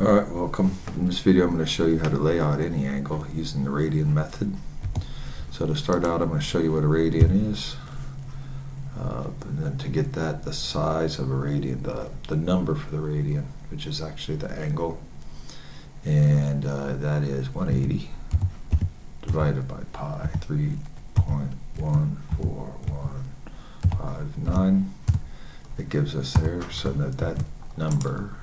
Alright, welcome. In this video I'm going to show you how to lay out any angle using the radian method. So to start out I'm going to show you what a radian is. And then to get that, the size of a radian, the number for the radian, which is actually the angle. And that is 180 divided by pi, 3.14159. It gives us there, so that number,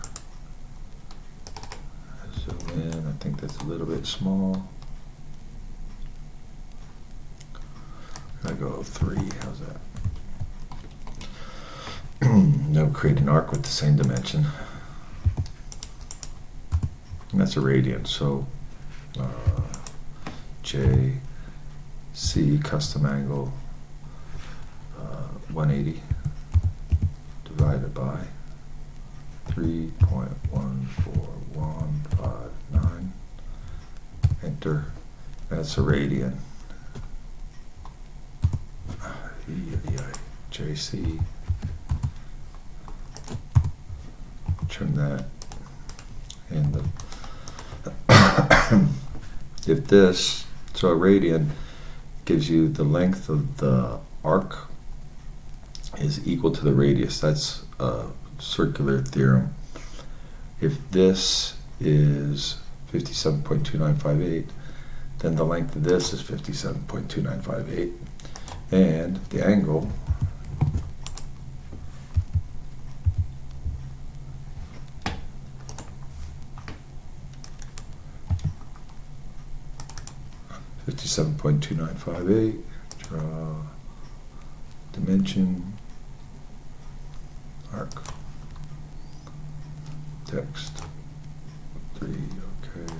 zoom in, I think that's a little bit small. I go 3, how's that? Now create an arc with the same dimension. And that's a radian, so JC custom angle 180 divided by 3.14159. Enter. That's a radian. JC. Trim that. And if this, so a radian gives you the length of the arc is equal to the radius. That's a circular theorem. If this is 57.2958, then the length of this is 57.2958, and the angle .2958. Draw dimension, arc, text 3. Okay.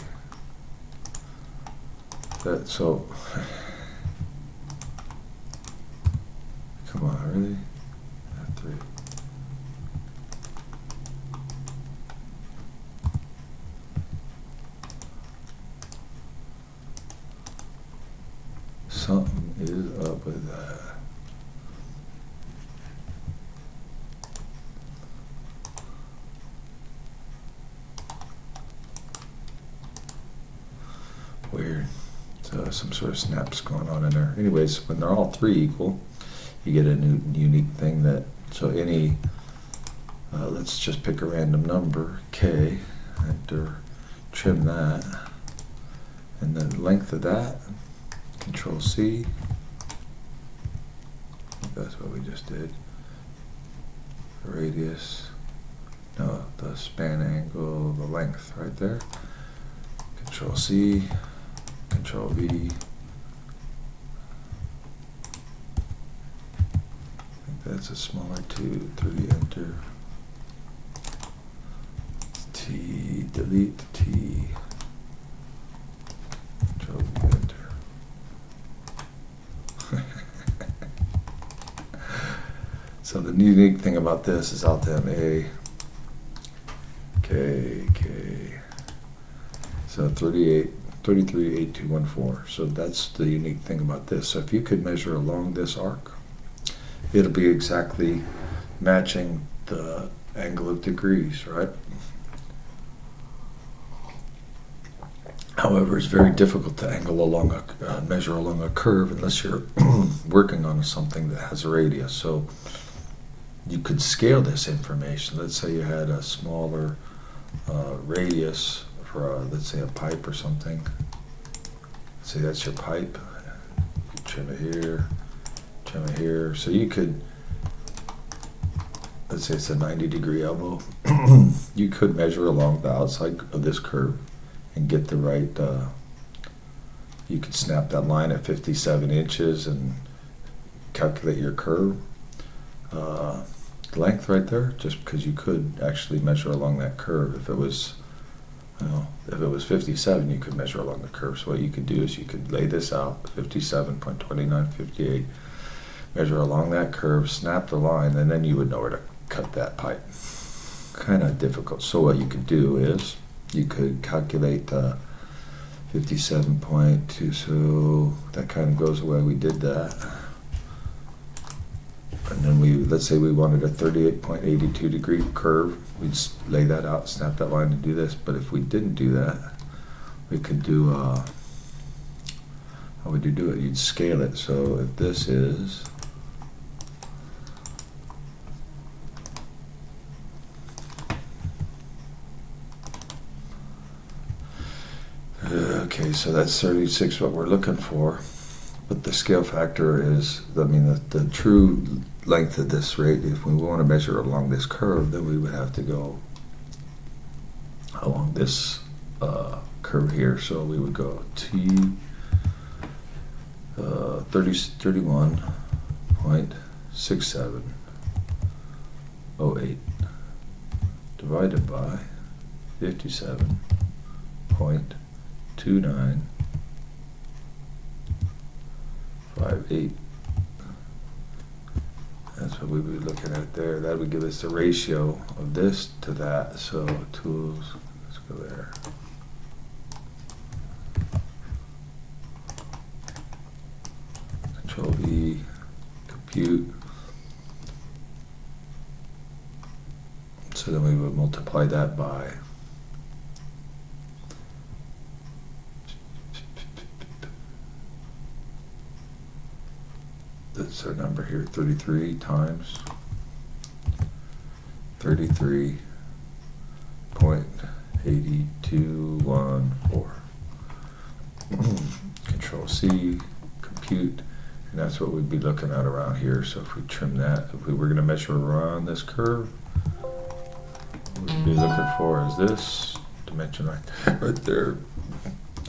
That so. Come on, really? 3. Something is up with that. Weird. Some sort of snaps going on in there. Anyways, when they're all 3 equal, you get a new unique thing that, so any, let's just pick a random number, K, enter, trim that, and the length of that, Control C, that's what we just did, the radius, no, the span angle, the length right there, Control C, Control V, I think that's a smaller 2, 3, enter, T, delete the T, Control V, enter. So the unique thing about this is Alt M A K K. So 338214. So that's the unique thing about this. So if you could measure along this arc, it'll be exactly matching the angle of degrees, right? However, it's very difficult to angle along a measure along a curve unless you're working on something that has a radius. So you could scale this information. Let's say you had a smaller radius for, let's say, a pipe or something. Let's say that's your pipe. You could trim it here, trim it here. So you could, let's say it's a 90-degree elbow. You could measure along the outside of this curve and get the right, you could snap that line at 57 inches and calculate your curve. Length right there, just because you could actually measure along that curve. If it was, if it was 57, you could measure along the curve. So what you could do is you could lay this out, 57.2958, measure along that curve, snap the line, and then you would know where to cut that pipe. Kind of difficult. So what you could do is you could calculate 57.2, so that kind of goes away. We did that. And then let's say we wanted a 38.82 degree curve. We'd lay that out, snap that line, and do this. But if we didn't do that, we could do, how would you do it? You'd scale it. So if this is, okay, so that's 36, what we're looking for. But the scale factor is, I mean, the true length of this rate, if we want to measure along this curve, then we would have to go along this curve here. So we would go T 31.6708 divided by 57.2958. That's what we would be looking at there. That would give us the ratio of this to that. So tools, let's go there. Control V, compute. So then we would multiply that by that's our number here, 33 times 33.8214. Control C, compute, and that's what we'd be looking at around here. So if we trim that, if we were going to measure around this curve, what we'd be looking for is this dimension right there.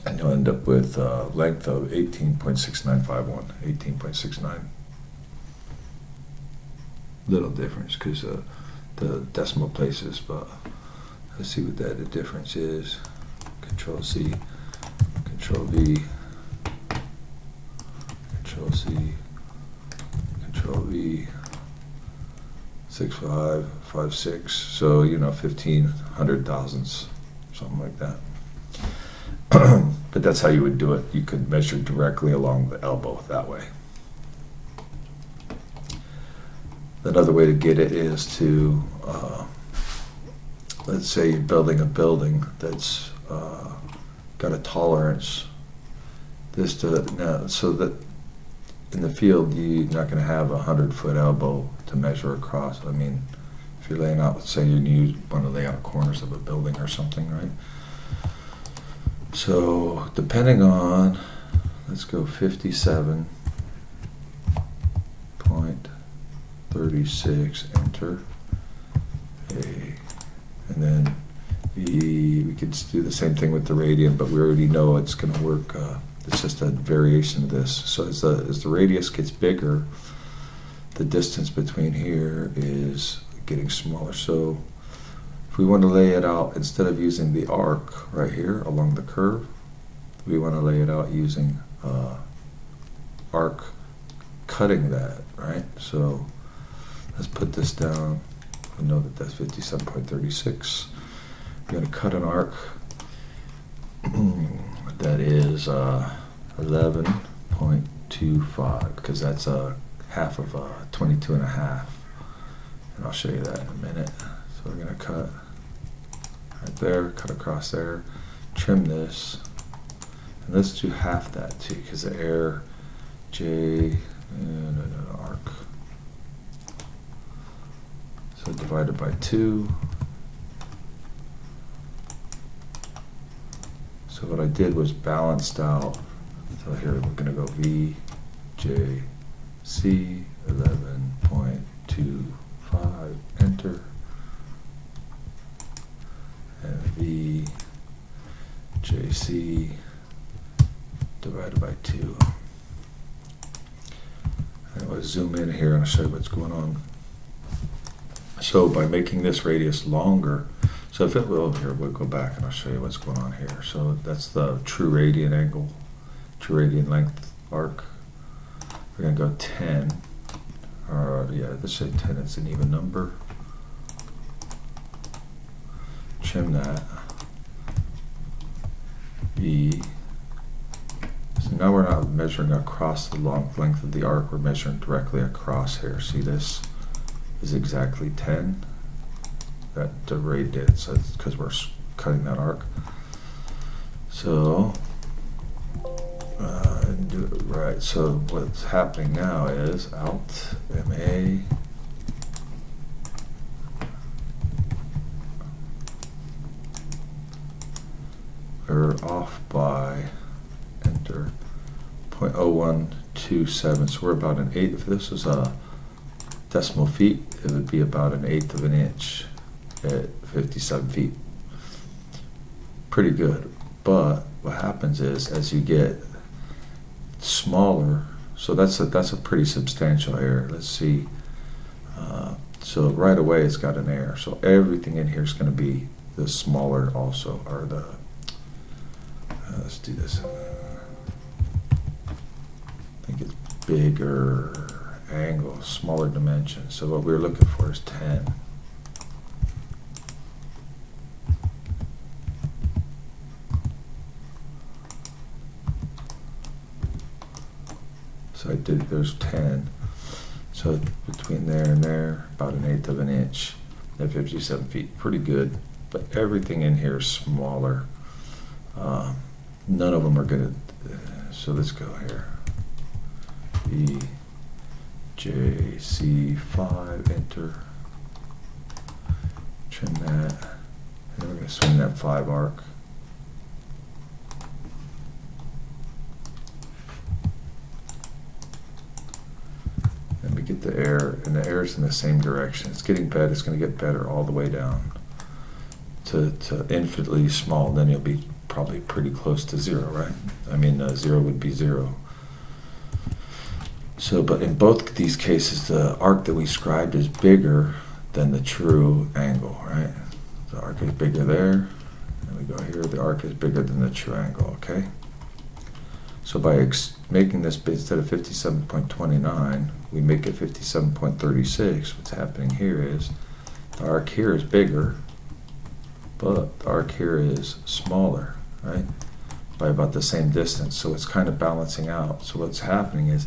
And you'll end up with a length of 18.6951, 18.69. Little difference because the decimal places, but let's see what the difference is. Control C, Control V, Control C, Control V, 6556. So, 1,500 thousandths, something like that. But that's how you would do it. You could measure directly along the elbow that way. Another way to get it is to, let's say you're building a building that's got a tolerance. So that in the field you're not going to have a 100-foot elbow to measure across. I mean, if you're laying out, let's say you want to lay out corners of a building or something, right? So depending on, let's go 57.36, enter, A, and then we could do the same thing with the radian, but we already know it's going to work. It's just a variation of this. So as the radius gets bigger, the distance between here is getting smaller. So if we want to lay it out, instead of using the arc right here along the curve, we want to lay it out using arc cutting that, right? So let's put this down. We know that that's 57.36. We're going to cut an arc that is 11.25, because that's a half of 22 and a half. And I'll show you that in a minute. So we're going to cut right there, cut across there, trim this, and let's do half that too, because the air J and an arc. So divided by 2. So what I did was balanced out. So here we're going to go V, J, C, 11.25, enter. And V, JC divided by 2. And we'll zoom in here and I'll show you what's going on. So by making this radius longer, so if it will, here, we'll go back and I'll show you what's going on here. So that's the true radian angle, true radian length arc. We're going to go 10, or let's say 10, it's an even number. Trim that. V is 9 now we're not measuring across the length of the arc, we're measuring directly across here. See, this is exactly 10. That the rate did, so it's because we're cutting that arc. So do it right. So what's happening now is Alt MA we're off by enter 0.0127. So we're about an eighth. If this was a decimal feet, it would be about an eighth of an inch at 57 feet. Pretty good. But what happens is, as you get smaller, so that's a pretty substantial error. Let's see. So right away it's got an error. So everything in here is going to be the smaller also, or the let's do this. I think it's bigger angle, smaller dimension. So what we're looking for is 10. So I did, there's 10. So between there and there, about an eighth of an inch at 57 feet. Pretty good. But everything in here is smaller. None of them are going to, so let's go here. E, J, C, 5, enter. Trim that. And we're going to swing that 5 arc. And we get the error, and the error's in the same direction. It's getting better, it's going to get better all the way down to infinitely small. Then you'll be probably pretty close to 0, right? I mean, 0 would be 0. So, but in both these cases, the arc that we scribed is bigger than the true angle, right? The arc is bigger there, and we go here, the arc is bigger than the true angle, okay? So by making this, instead of 57.29, we make it 57.36. What's happening here is the arc here is bigger, but the arc here is smaller, right? By about the same distance. So it's kind of balancing out. So what's happening is,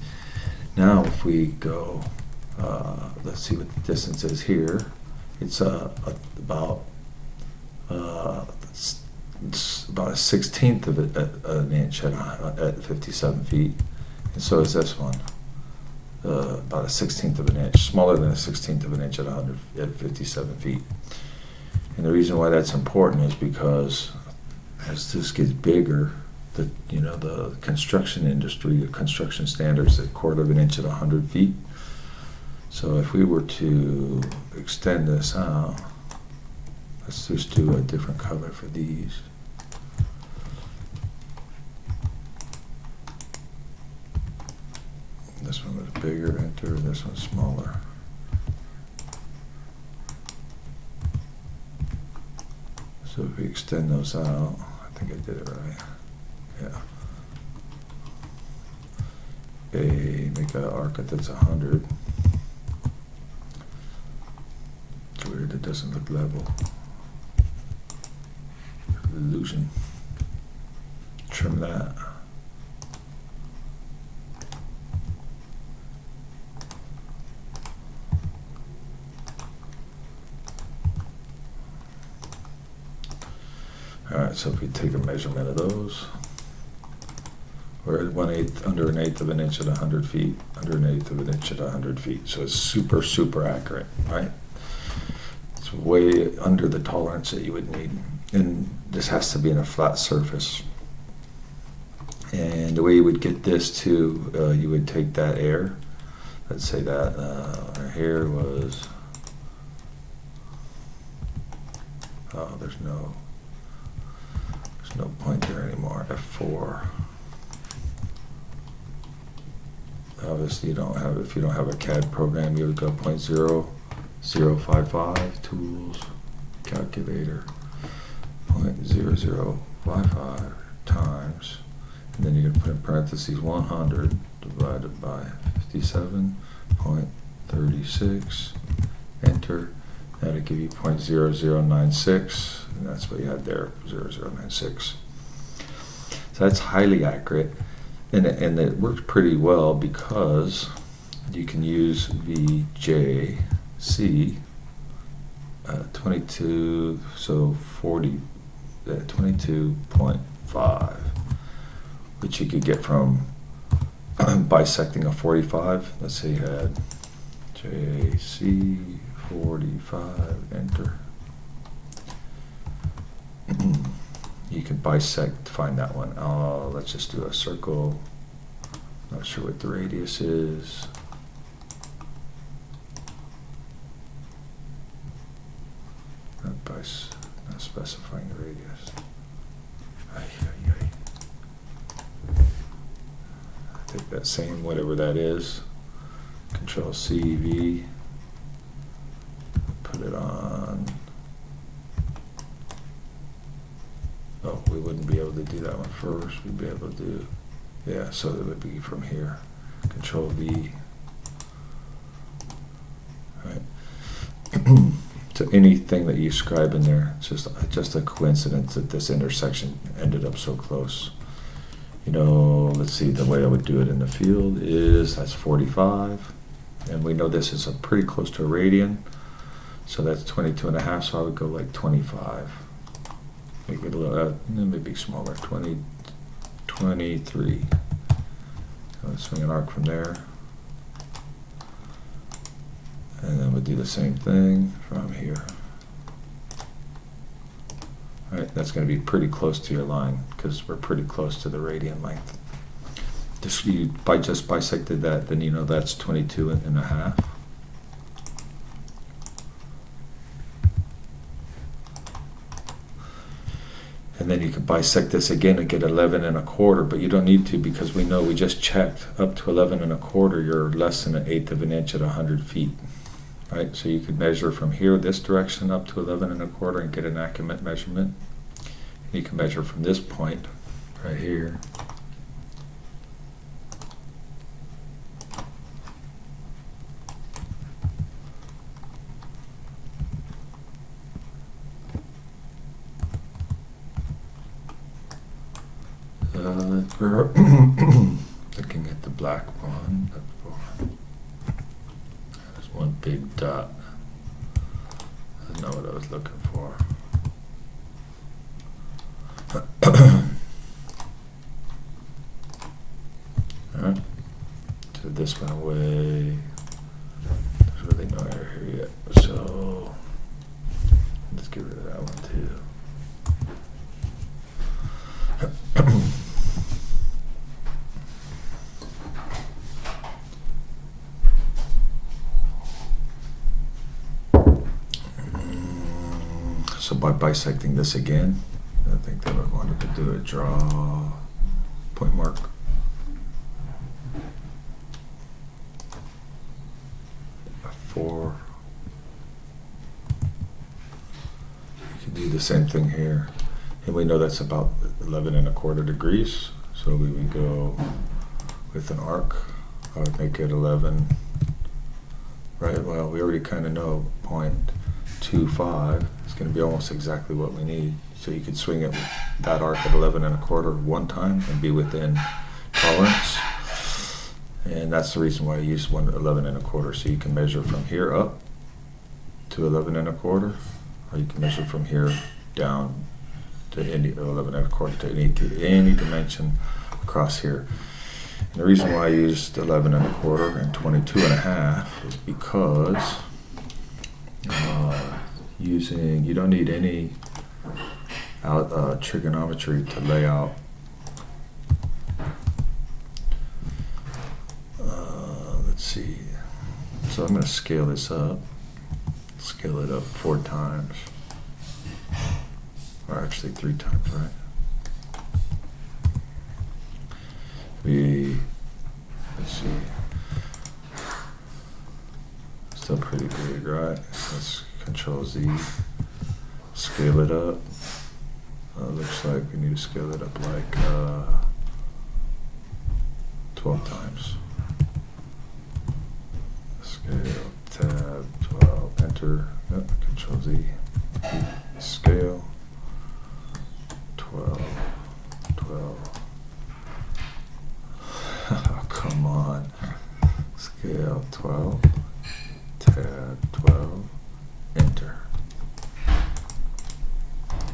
now if we go, let's see what the distance is here. It's about it's about a 1/16 of an inch at 57 feet, and so is this one. About a 1/16 of an inch, smaller than a 1/16 of an inch at 57 feet. And the reason why that's important is because as this gets bigger, the construction industry, the construction standards, a 1/4 of an inch at 100 feet. So if we were to extend this out, let's just do a different color for these. This one was bigger, enter, this one's smaller. So if we extend those out, I think I did it right. Yeah. Make an arc that's 100. It's weird, it doesn't look level. Illusion. Trim that. Alright, so if we take a measurement of those, we're at under an eighth of an inch at 100 feet, under an eighth of an inch at 100 feet. So it's super, super accurate, right? It's way under the tolerance that you would need. And this has to be in a flat surface. And the way you would get this to, you would take that air. Let's say that our hair was, there's no point there anymore. F4. Obviously, if you don't have a CAD program, you would go 0.0055, tools, calculator, 0.0055 times, and then you're going to put in parentheses 100 divided by 57.36, enter. That'll give you 0.0096, and that's what you had there, 0096. So that's highly accurate. And it works pretty well because you can use VJC 22, so 40, 22.5, which you could get from bisecting a 45. Let's say you had JC 45, enter. You can bisect to find that one. Let's just do a circle. Not sure what the radius is. Not specifying the radius. Take that same, whatever that is, Control C, V, put it on. Oh, we wouldn't be able to do that one first. We'd be able to do, yeah, so it would be from here. Control V. All right. So anything that you scribe in there, it's just a coincidence that this intersection ended up so close. You know, let's see, the way I would do it in the field is that's 45, and we know this is pretty close to a radian, so that's 22.5, so I would go like 25. Make it a little, maybe smaller, 23. So let's swing an arc from there. And then we'll do the same thing from here. All right, that's going to be pretty close to your line because we're pretty close to the radian length. You just bisected that, then you know that's 22.5. And then you can bisect this again and get 11.25, but you don't need to because we know we just checked up to 11.25, you're less than 1/8 of an inch at 100 feet. Right, so you could measure from here, this direction, up to 11.25 and get an accurate measurement. And you can measure from this point right here. We're looking at the black one. There's one big dot. I know what I was looking for. Alright, so this went away. There's really no error here yet, so let's get rid of that one too. So by bisecting this again, I think they would wanted to do a draw point mark. A 4. You can do the same thing here. And we know that's about 11.25 degrees. So we would go with an arc. I would make it 11. Right, well, we already kind of know 0.25 is going to be almost exactly what we need. So you could swing it with that arc at 11.25 one time and be within tolerance. And that's the reason why I use 11.25. So you can measure from here up to 11.25, or you can measure from here down to any 11.25 to any dimension across here. And the reason why I used 11.25 and 22.5 is because you don't need any trigonometry to lay out. Let's see. So I'm going to scale this up. Scale it up 4 times. Or actually 3 times, right? Let's see. Still pretty big, right? Let's Control Z. Scale it up. Looks like we need to scale it up like 12 times. Scale, tab, 12, enter, Control Z. Scale, 12, 12.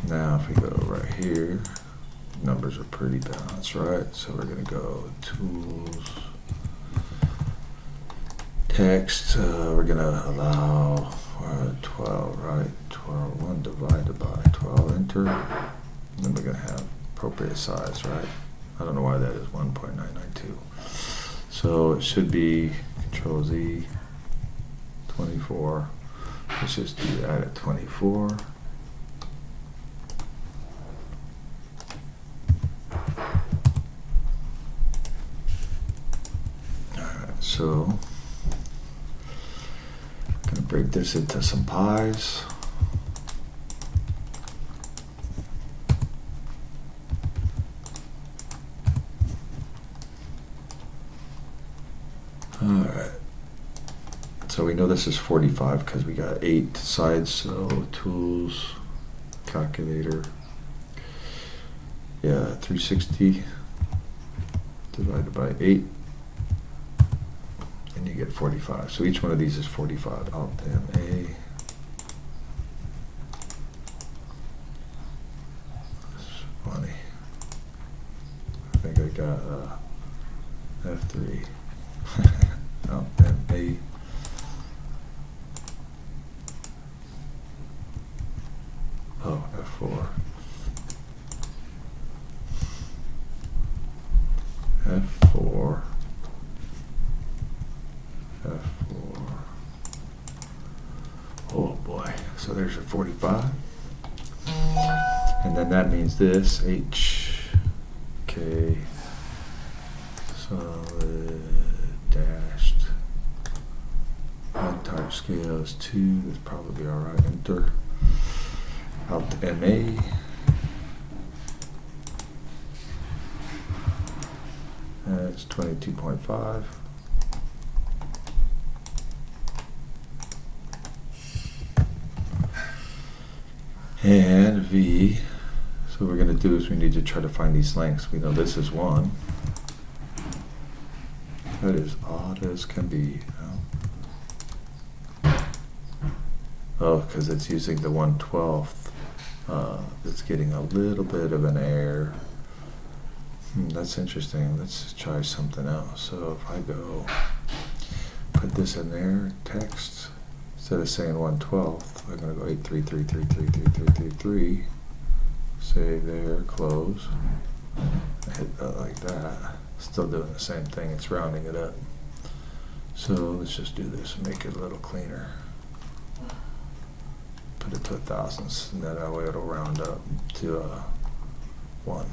Now if we go right here, numbers are pretty balanced, right? So we're going to go tools, text, we're going to allow 12, right? 12, 1 divided by 12, enter. And then we're going to have appropriate size, right? I don't know why that is 1.992. So it should be Control Z, 24. Let's just do that at 24. Alright, so I'm going to break this into some pies. Alright, so we know this is 45 because we got 8 sides, so tools, calculator, yeah, 360 divided by 8, and you get 45. So each one of these is 45. Alt M-A. That's funny. I think I got F3. Alt M-A. Oh, F4. F4. F4. Oh boy. So there's your 45. And then that means this H, K, solid, dashed. Odd type scale is 2. That's probably alright. Enter. Alt MA. That's 22.5. And V. So what we're going to do is we need to try to find these lengths. We know this is 1. That is odd as can be. Oh, because it's using the 1/12. It's getting a little bit of an error. That's interesting. Let's try something else. So if I go put this in there, text, instead of saying 1/12, I'm going to go 833333333. Save there, close. I hit that like that. Still doing the same thing. It's rounding it up. So let's just do this and make it a little cleaner. Put it to thousandths, and that way it'll round up to 1.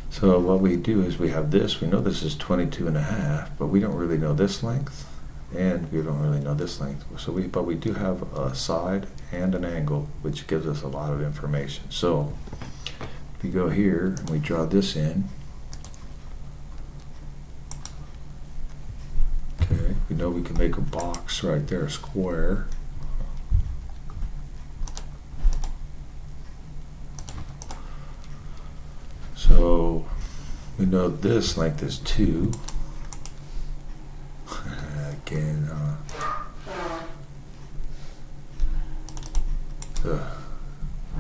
So what we do is we have this. We know this is 22.5, but we don't really know this length, and we don't really know this length. So but we do have a side and an angle, which gives us a lot of information. So if we go here and we draw this in, okay, we know we can make a box right there, a square. So we know this length is 2. Again, not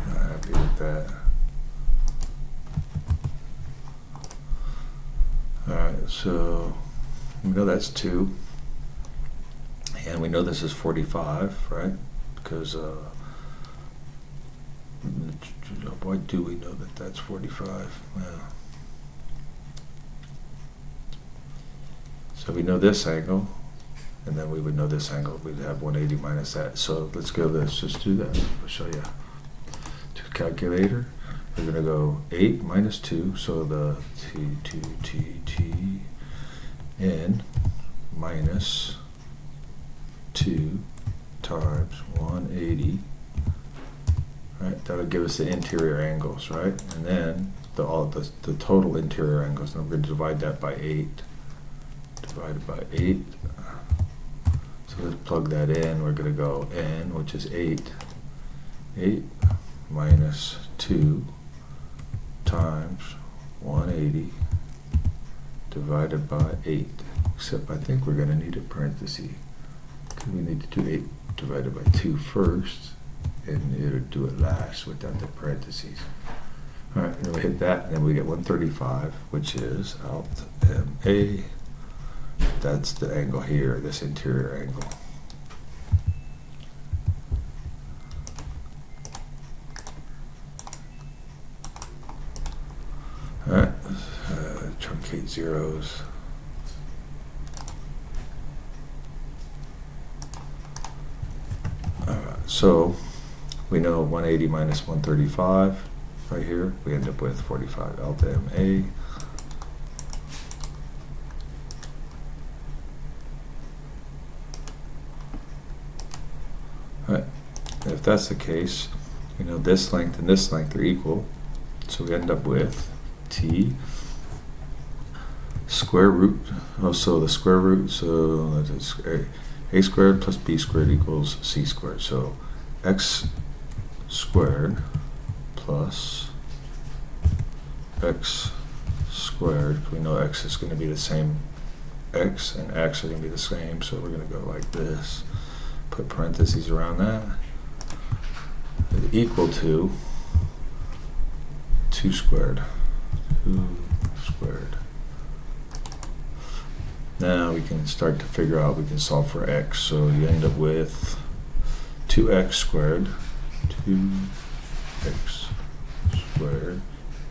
happy with that. Alright, so we know that's 2. And we know this is 45, right? Because why do we know that that's 45? Well, so we know this angle, and then we would know this angle. We'd have 180 minus that. So let's go. Let's just do that. I'll show you. To calculator, we're going to go 8 minus 2. So the N minus 2 times 180. Right, that'll give us the interior angles, right? And then the total interior angles. And we're going to divide that by 8. Divided by 8. So let's plug that in. We're going to go N, which is 8. 8 minus 2 times 180 divided by 8. Except I think we're going to need a parenthesis, because we need to do 8 divided by 2 first. and it'll do it last without the parentheses. All right, and we hit that, and then we get 135, which is alt MA. That's the angle here, this interior angle. All right, truncate zeros. All right, so we know 180 minus 135 right here. We end up with 45 alpha MA. All right, if that's the case, you know this length and this length are equal, so we end up with T square root, so the square root, so that's a squared plus b squared equals c squared. So x squared plus x squared, we know x is going to be the same, x and x are going to be the same, so we're going to go like this, put parentheses around that, is equal to 2 squared. 2 squared. Now we can start to figure out, we can solve for x. So you end up with 2x squared. 2x squared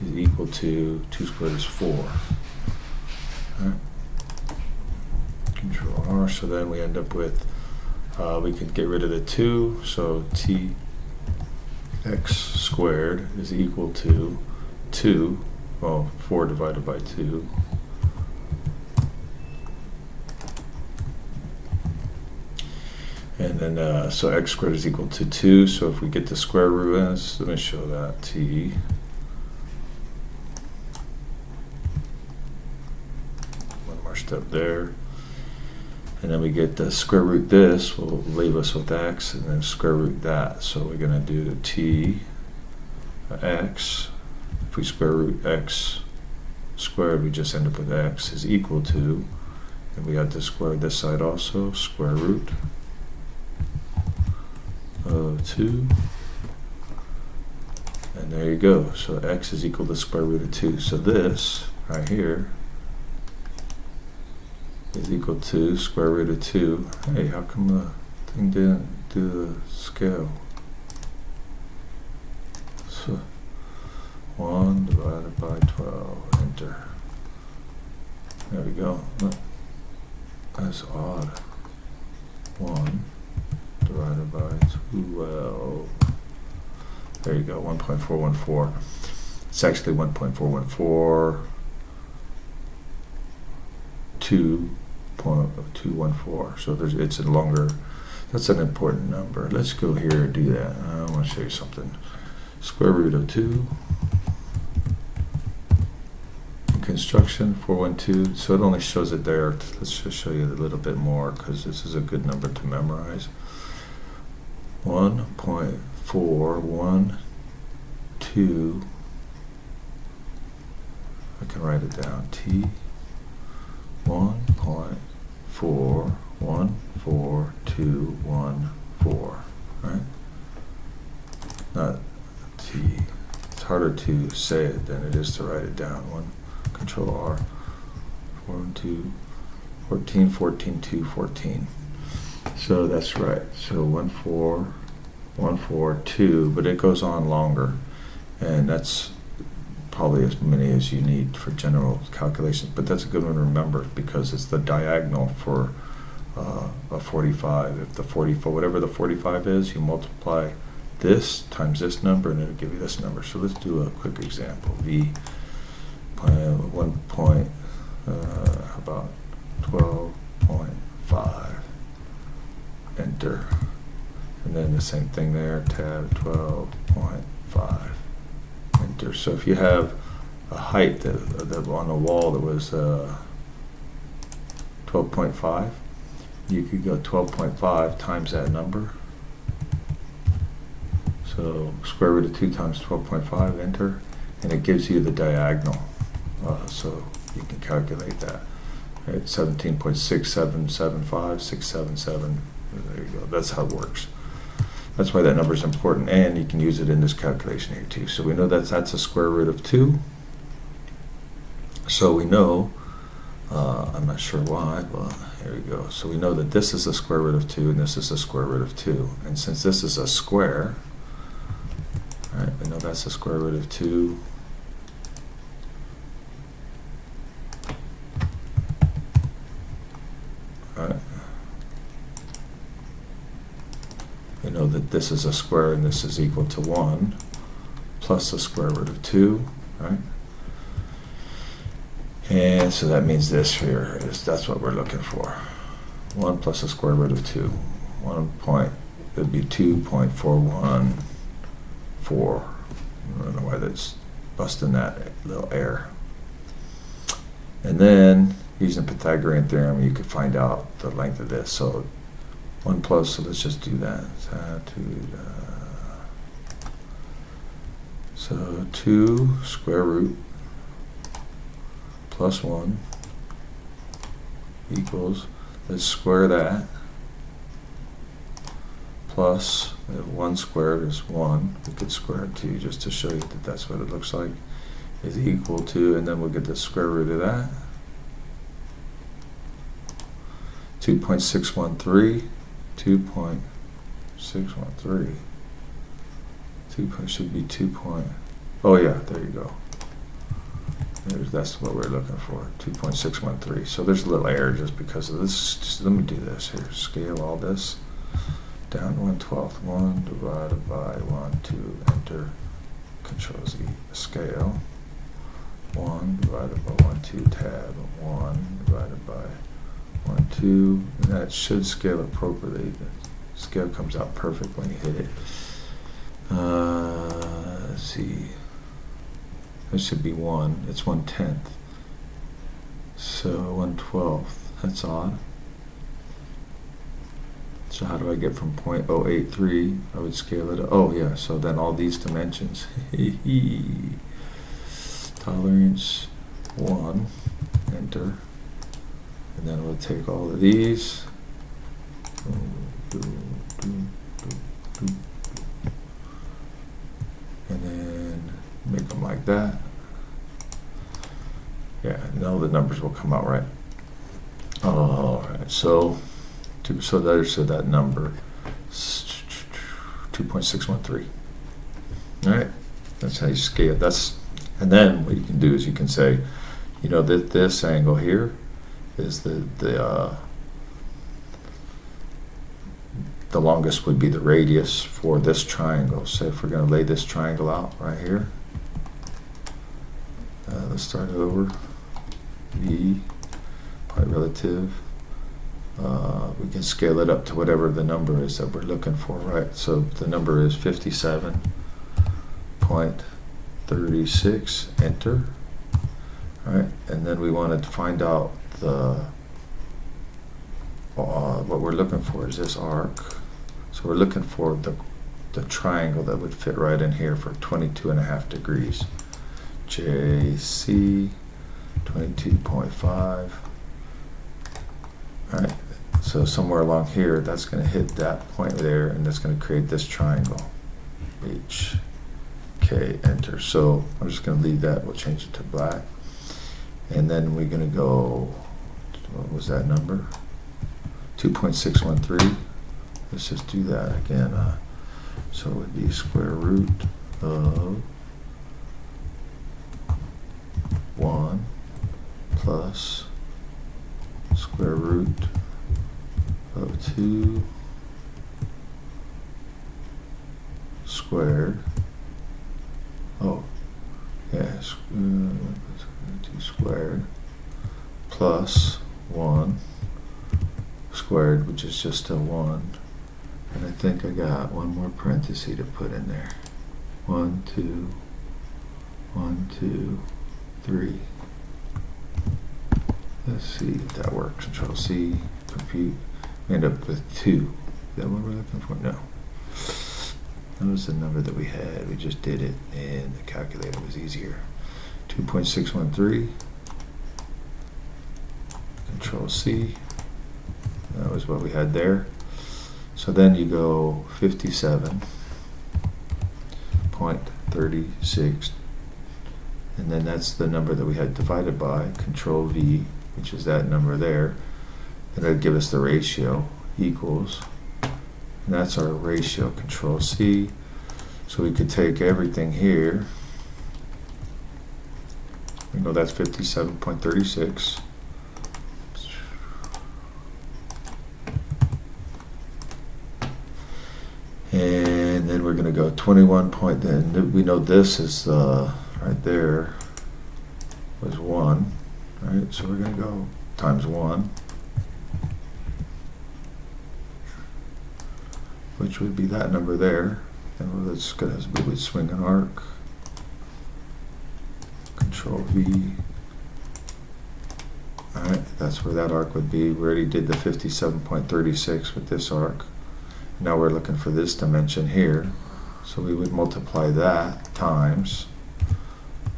is equal to 2 squared is 4. All right. Control R. So then we end up with, we can get rid of the 2. So t x squared is equal to 2. Well, 4 divided by 2. And then, so x squared is equal to 2. So if we get the square root, let me show that. T. One more step there. And then we get the square root this, will leave us with x, and then square root that. So we're going to do t x. If we square root x squared, we just end up with x is equal to, and we have to square this side also, square root of 2. And there you go. So x is equal to square root of 2. So this right here is equal to square root of 2. Hey, how come the thing didn't do the scale? So 1 divided by 12, enter. There we go. Look, that's odd. 1 divided by 12. There you go, 1.414. It's actually 1.414. 2.214. So it's a longer, that's an important number. Let's go here and do that. I want to show you something. Square root of 2. Construction 412. So it only shows it there. Let's just show you a little bit more because this is a good number to memorize. 1.412. I can write it down. T 1.414214. Right? Not T. It's harder to say it than it is to write it down. Control R. 14, 14, 2, 14. So that's right. So 14142, but it goes on longer, and that's probably as many as you need for general calculations. But that's a good one to remember because it's the diagonal for a 45. If the 44, whatever the 45 is, you multiply this times this number, and it'll give you this number. So let's do a quick example. V. 1 point, about 12.5, enter, and then the same thing there, tab 12.5, enter. So if you have a height that on a wall that was 12.5, you could go 12.5 times that number. So square root of 2 times 12.5, enter, and it gives you the diagonal. So you can calculate that. Right? 17.6775, 677. There you go. That's how it works. That's why that number is important, and you can use it in this calculation here too. So we know that's a square root of 2. So we know, I'm not sure why, but here we go. So we know that this is a square root of 2 and this is a square root of 2. And since this is a square, all right, we know that's a square root of 2. All right. We know that this is a square and this is equal to 1 plus the square root of 2, right? And so that means this here that's what we're looking for. 1 plus the square root of 2. 1 point, it would be 2.414. I don't know why that's busting that little error. And then, using Pythagorean theorem, you could find out the length of this. So 1 plus, so let's just do that. So 2 square root plus 1 equals, let's square that, plus 1 squared is 1. We could square it too, just to show you that that's what it looks like, is equal to, and then we'll get the square root of that. 2.613. 2.613. Should be 2 point. Oh yeah, there you go. That's what we're looking for. 2.613. So there's a little error just because of this. Just let me do this here. Scale all this down 1/12. 1 divided by 1, 2. Enter. Control Z. Scale. 1 divided by 1, 2. Tab. 1 divided by 1, 2. And that should scale appropriately. The scale comes out perfect when you hit it. Let's see. It should be 1. It's 1/10. So 1/12. That's odd. So how do I get from 0.083? I would scale it. Oh yeah. So then all these dimensions. Tolerance 1. Enter. And then we'll take all of these. And then make them like that. Yeah, now the numbers will come out right. All right, so there's that number, 2.613. All right, that's how you scale. And then what you can do is you can say, you know, that this angle here is the longest would be the radius for this triangle. So if we're going to lay this triangle out right here, let's start over. V, pi relative. We can scale it up to whatever the number is that we're looking for, right? So the number is 57.36. Enter. All right, and then we wanted to find out what we're looking for is this arc. So we're looking for the triangle that would fit right in here for 22.5 degrees. JC 22.5. All right, so somewhere along here, that's going to hit that point there, and that's going to create this triangle. HK, enter. So I'm just going to leave that. We'll change it to black. And then we're going to go, what was that number? 2.613. Let's just do that again. So it would be square root of 1 plus square root of 2 squared. Oh, yeah, 2 squared plus 1 squared, which is just a 1. And I think I got one more parenthesis to put in there. 1, 2, 1, 2, 3. Let's see if that works. Control C, compute. We end up with 2. Is that what we're looking for? No. That was the number that we had. We just did it, and the calculator was easier. 2.613. Control C. That was what we had there. So then you go 57.36, and then that's the number that we had divided by, Control V, which is that number there, and that'd give us the ratio, equals, and that's our ratio, Control C. So we could take everything here, we know that's 57.36. And then we're going to go 21 point, then we know this is right there was 1, right? So we're going to go times 1, which would be that number there. And let's go, we would swing an arc, Control V. Alright, that's where that arc would be. We already did the 57.36 with this arc. Now we're looking for this dimension here. So we would multiply that times,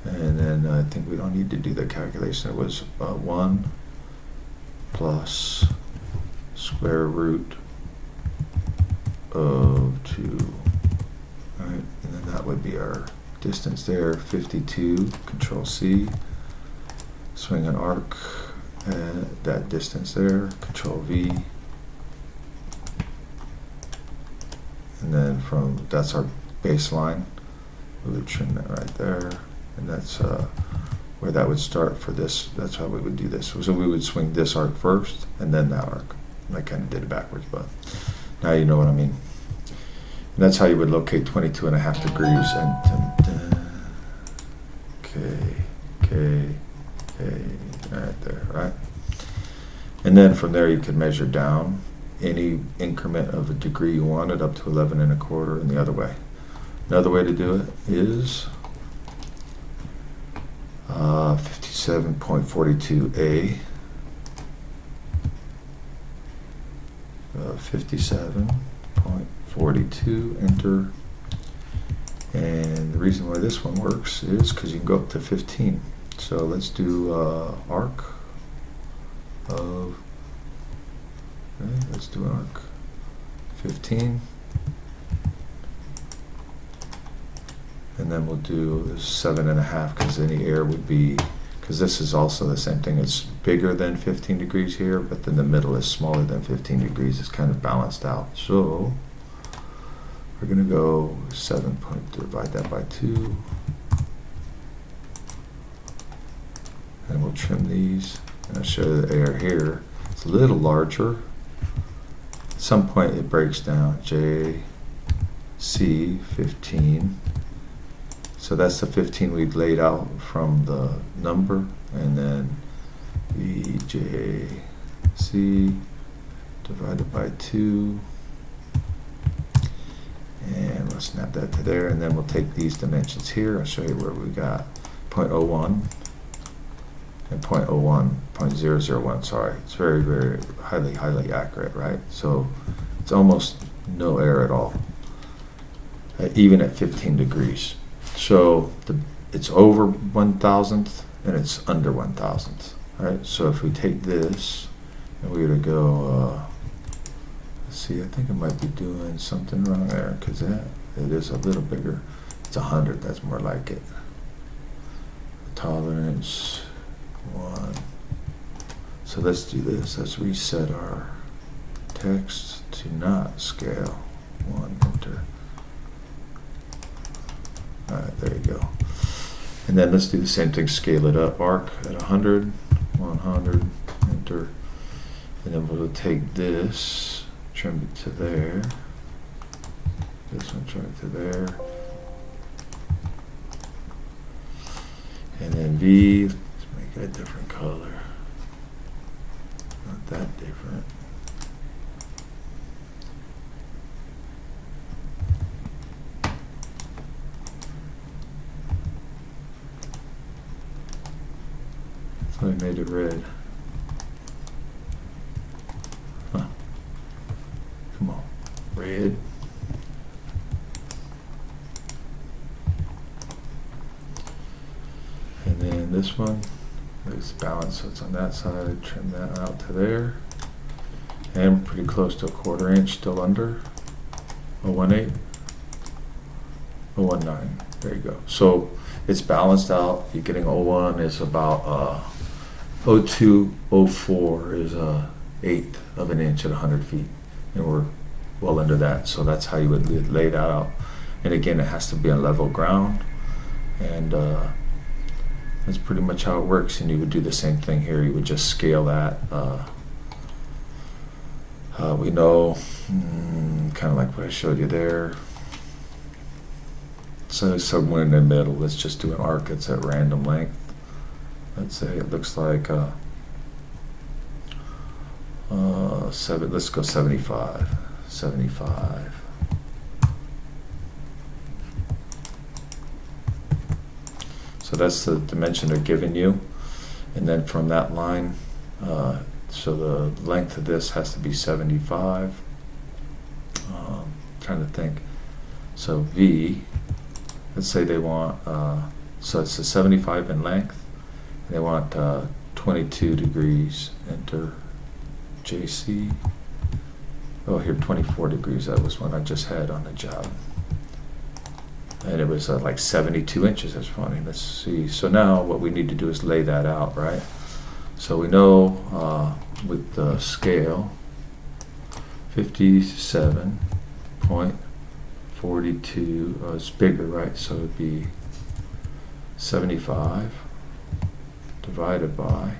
and then I think we don't need to do the calculation. It was 1 plus square root of 2. Alright, and then that would be our distance there, 52, Control C, swing an arc, and that distance there, Control V, and then that's our baseline, we would trim that right there, and that's where that would start for this. That's how we would do this. So we would swing this arc first, and then that arc. I kind of did it backwards, but now you know what I mean. And that's how you would locate 22.5 degrees, and right there, right? And then from there you can measure down any increment of a degree you wanted up to 11 1/4 and the other way. Another way to do it is 57.42A, 57.42, enter. And the reason why this one works is because you can go up to 15. So let's do arc of, okay, let's do arc 15. And then we'll do 7.5, because any error would be, because this is also the same thing, it's bigger than 15 degrees here, but then the middle is smaller than 15 degrees. It's kind of balanced out. So we're going to go 7 point, divide that by 2. And we'll trim these. And I'll show you the error here. It's a little larger. At some point it breaks down. J, C, 15. So that's the 15 we've laid out from the number. And then V, J, C, divided by 2. And we'll snap that to there, and then we'll take these dimensions here. I'll show you where we got 0.01 and 0.001, sorry. It's very, very highly accurate, right? So it's almost no error at all, even at 15 degrees. So it's over 1,000th and it's under 1,000th, right? So if we take this and we were to go, see, I think I might be doing something wrong there, because it is a little bigger. It's 100, that's more like it. Tolerance 1. So let's do this. Let's reset our text to not scale. 1, enter. Alright, there you go. And then let's do the same thing, scale it up. Arc at 100, 100, enter. And then we'll take this, trim it to there. This one, trim it to there. And then V, let's make it a different color. Not that different. So I made it red. Huh. Come on, red. And then this one, let's balance so it's on that side, trim that out to there. And pretty close to a 1/4 inch, still under 0.18, 0.19. There you go. So it's balanced out. You're getting 0.1 is about 0.2, 0.4 is a 1/8 of an inch at 100 feet, and we're well under that. So that's how you would lay that out. And again, it has to be on level ground, and that's pretty much how it works. And you would do the same thing here. You would just scale that. We know, kind of like what I showed you there. So somewhere in the middle, let's just do an arc that's at random length. Let's say it looks like let's go 75. 75. So that's the dimension they're giving you, and then from that line, so the length of this has to be 75. Trying to think. So V, let's say they want, so it's a 75 in length, and they want 22 degrees. Enter JC. Oh, here 24 degrees. That was one I just had on the job. And it was like 72 inches. That's funny. Let's see. So now what we need to do is lay that out, right? So we know with the scale, 57.42 is bigger, right? So it'd be 75 divided by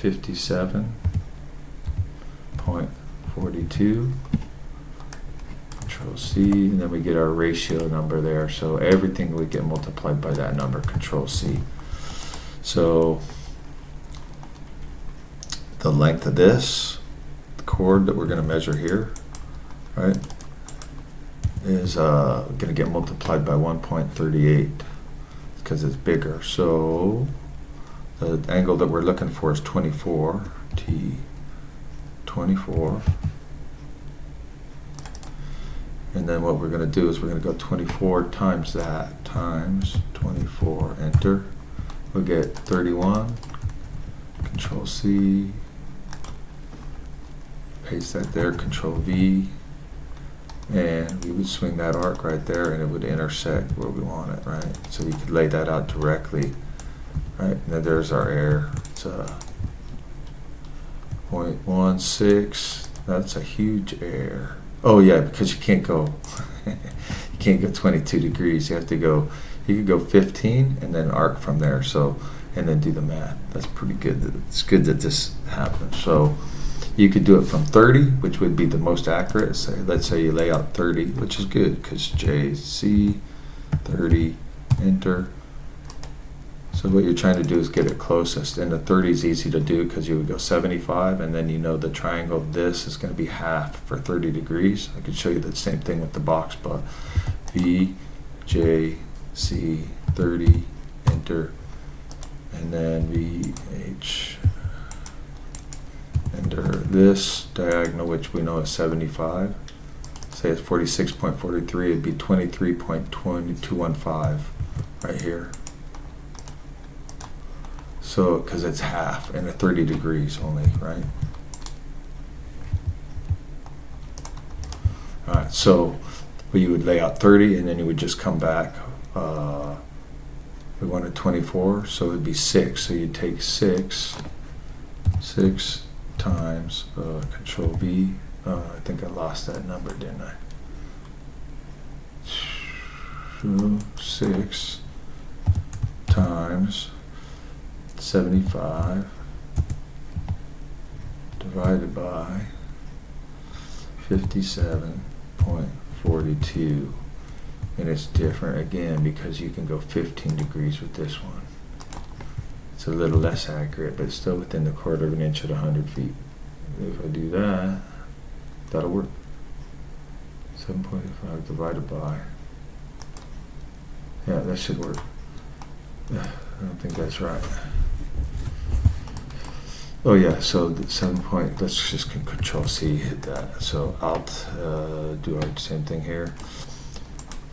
57.42. Control C, and then we get our ratio number there. So everything would get multiplied by that number. Control C. So the length of this chord that we're going to measure here, right, is going to get multiplied by 1.38 because it's bigger. So the angle that we're looking for is 24, T, 24. And then what we're going to do is we're going to go 24 times that, times 24, enter. We'll get 31, Control C, paste that there, Control V, and we would swing that arc right there and it would intersect where we want it, right? So we could lay that out directly, right? And then there's our error. It's 0.16, that's a huge error. Oh yeah, because you can't go, you can't go 22 degrees. You have to go, you could go 15 and then arc from there. So, and then do the math. That's pretty good. It's good that this happens. So you could do it from 30, which would be the most accurate. So let's say you lay out 30, which is good because JC 30, enter. So what you're trying to do is get it closest, and the 30 is easy to do because you would go 75, and then you know the triangle of this is going to be half for 30 degrees. I could show you the same thing with the box, but V, J, C, 30, enter, and then V, H, enter this diagonal, which we know is 75. Say it's 46.43, it'd be 23.215 right here. So, because it's half and at 30 degrees only, right? All right, so you would lay out 30 and then you would just come back. We wanted 24, so it would be 6. So you'd take 6 times Control V. I think I lost that number, didn't I? So 6 times 75 divided by 57.42, and it's different again because you can go 15 degrees with this one. It's a little less accurate, but it's still within the 1/4 of an inch at 100 feet. If I do that, that'll work. 7.5 divided by, yeah, that should work. I don't think that's right. Oh yeah, so the 7 point, let's just Control C, hit that. So Alt, do our same thing here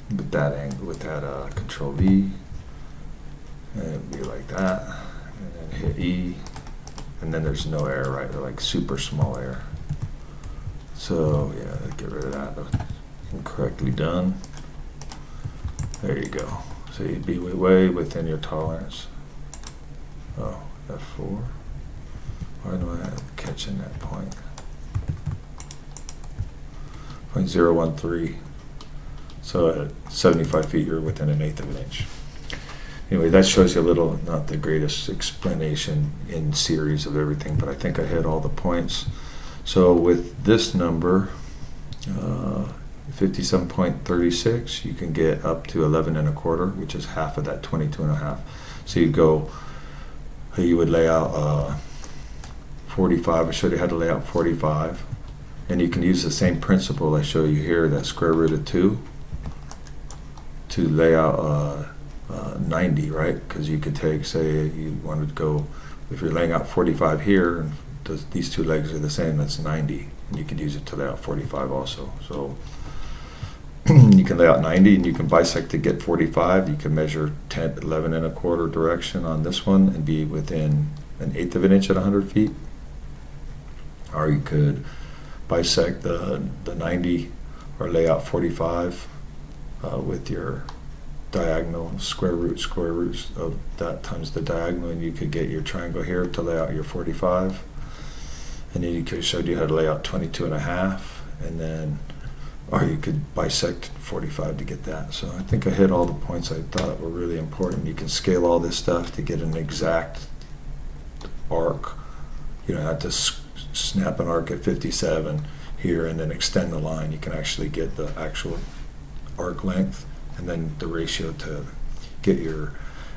with that angle, with that Control V, and it'd be like that, and then hit E, and then there's no error, right? They're like super small error. So yeah, get rid of that. Incorrectly done. There you go. So you'd be way within your tolerance. Oh, F4. Why do I catch in that point? 0.013. So at 75 feet, you're within an eighth of an inch. Anyway, that shows you a little, not the greatest explanation in series of everything, but I think I hit all the points. So with this number, 57.36, you can get up to 11 1/4, which is half of that 22 1/2. So you would lay out 45. I showed you how to lay out 45. And you can use the same principle I show you here, that square root of 2, to lay out 90, right? Because you could take, say, you wanted to go, if you're laying out 45 here, and these two legs are the same, that's 90. And you could use it to lay out 45 also. So you can lay out 90, and you can bisect to get 45. You can measure 11 1/4 direction on this one and be within an eighth of an inch at 100 feet. Or you could bisect the 90 or lay out 45 with your diagonal square roots of that times the diagonal, and you could get your triangle here to lay out your 45. And then you could show you how to lay out 22 1/2, and then, or you could bisect 45 to get that. So I think I hit all the points I thought were really important. You can scale all this stuff to get an exact arc. You don't have to snap an arc at 57 here and then extend the line. You can actually get the actual arc length and then the ratio to get your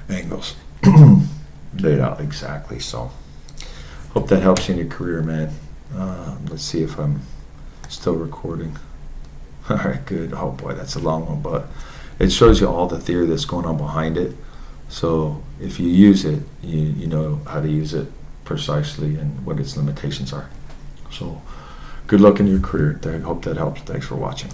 angles laid out exactly. So hope that helps you in your career, man. Let's see if I'm still recording. All right, good. Oh boy, that's a long one, but it shows you all the theory that's going on behind it. So if you use it, you know how to use it precisely and what its limitations are. So good luck in your career. I hope that helps. Thanks for watching.